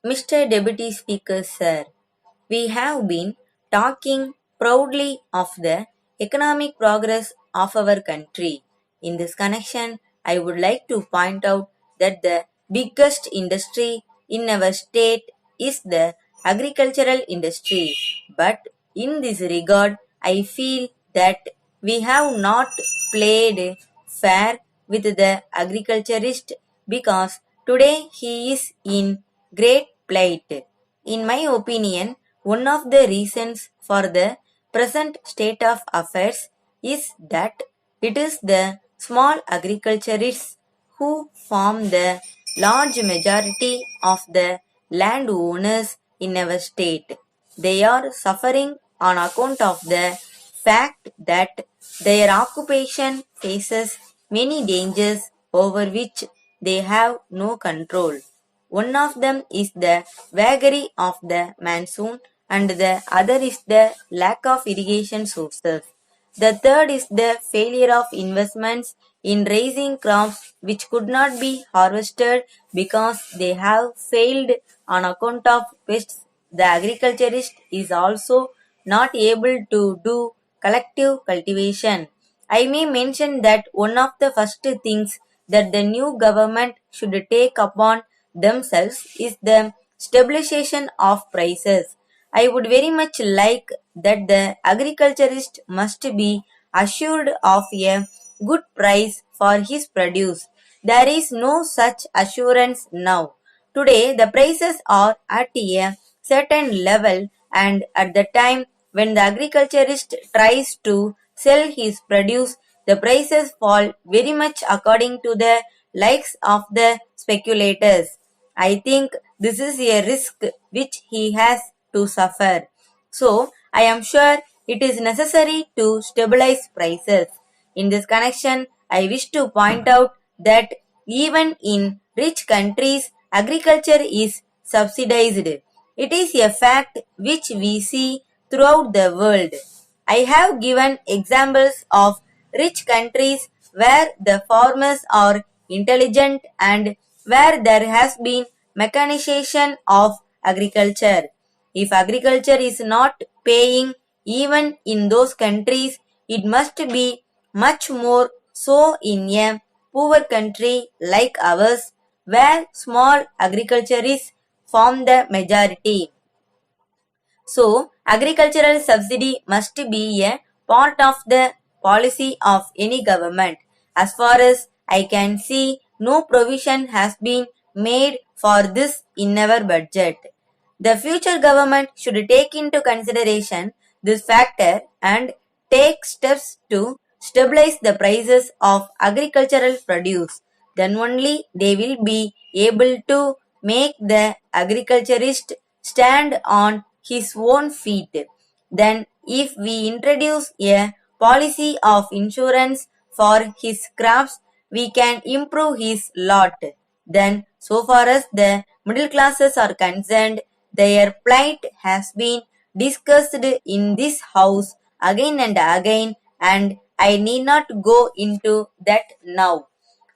Mr. Deputy Speaker, sir, we have been talking proudly of the economic progress of our country. In this connection, I would like to point out that the biggest industry in our state is the agricultural industry. But in this regard, I feel that we have not played fair with the agriculturist because today he is in great plight. In my opinion, one of the reasons for the present state of affairs is that it is the small agriculturists who form the large majority of the landowners in our state. They are suffering on account of the fact that their occupation faces many dangers over which they have no control. One of them is the vagary of the monsoon, and the other is the lack of irrigation sources. The third is the failure of investments in raising crops which could not be harvested because they have failed on account of pests. The agriculturist is also not able to do collective cultivation. I may mention that one of the first things that the new government should take upon themselves is the stabilization of prices. I would very much like that the agriculturist must be assured of a good price for his produce. There is no such assurance now. Today, the prices are at a certain level, and at the time when the agriculturist tries to sell his produce, the prices fall very much according to the likes of the speculators. I think this is a risk which he has to suffer. So, I am sure it is necessary to stabilize prices. In this connection, I wish to point out that even in rich countries, agriculture is subsidized. It is a fact which we see throughout the world. I have given examples of rich countries where the farmers are intelligent and where there has been mechanization of agriculture. If agriculture is not paying even in those countries, it must be much more so in a poor country like ours, where small agriculturists form the majority. So, agricultural subsidy must be a part of the policy of any government. As far as I can see, no provision has been made for this in our budget. The future government should take into consideration this factor and take steps to stabilize the prices of agricultural produce. Then only they will be able to make the agriculturist stand on his own feet. Then, if we introduce a policy of insurance for his crops, we can improve his lot. Then, so far as the middle classes are concerned, their plight has been discussed in this house again and again, and I need not go into that now.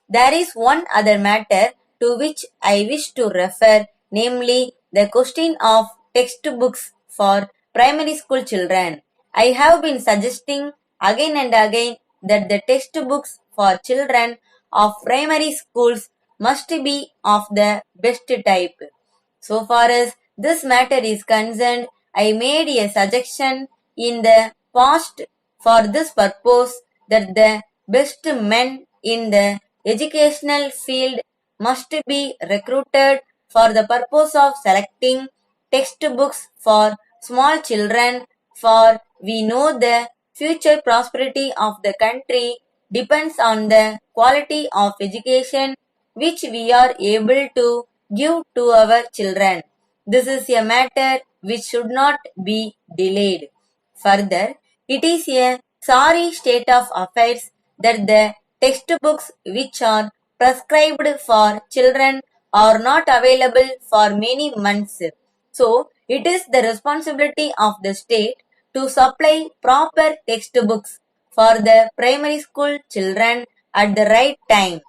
There is one other matter to which I wish to refer, namely the question of textbooks for primary school children. I have been suggesting again and again that the textbooks for children of primary schools must be of the best type. So far as this matter is concerned, I made a suggestion in the past for this purpose that the best men in the educational field must be recruited for the purpose of selecting textbooks for small children, for we know the future prosperity of the country depends on the quality of education which we are able to give to our children. This is a matter which should not be delayed. Further, it is a sorry state of affairs that the textbooks which are prescribed for children are not available for many months. So, it is the responsibility of the state to supply proper textbooks for the primary school children at the right time.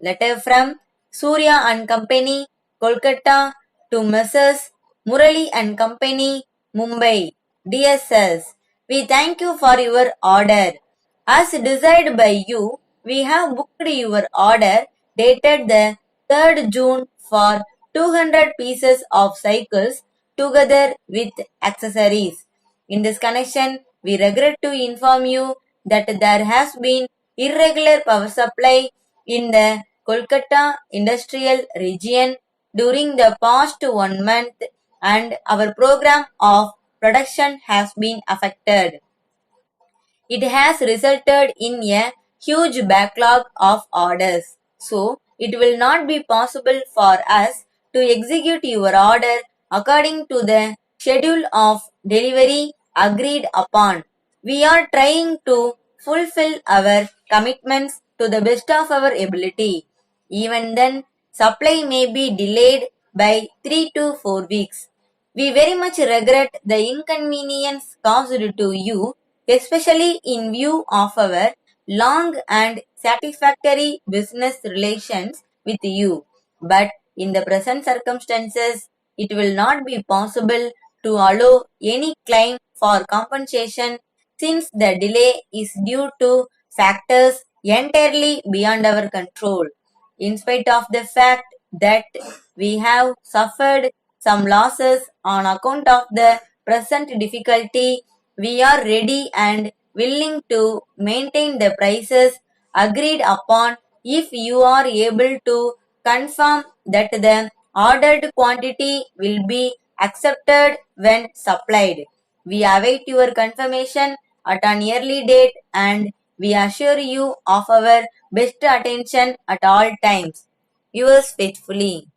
Letter from Surya and Company, Kolkata, to Messrs. Murali and Company, Mumbai. Dear sirs, we thank you for your order. As desired by you, we have booked your order dated the 3rd June for 200 pieces of cycles together with accessories. In this connection, we regret to inform you that there has been irregular power supply in the Kolkata industrial region during the past 1 month, and our program of production has been affected. It has resulted in a huge backlog of orders. So, it will not be possible for us to execute your order according to the schedule of delivery agreed upon. We are trying to fulfill our commitments to the best of our ability. Even then, supply may be delayed by 3 to 4 weeks. We very much regret the inconvenience caused to you, especially in view of our long and satisfactory business relations with you. But in the present circumstances, it will not be possible to allow any claim for compensation since the delay is due to factors entirely beyond our control. In spite of the fact that we have suffered some losses on account of the present difficulty, we are ready and willing to maintain the prices agreed upon if you are able to confirm that the ordered quantity will be accepted when supplied. We await your confirmation at an early date, and we assure you of our best attention at all times. Yours faithfully.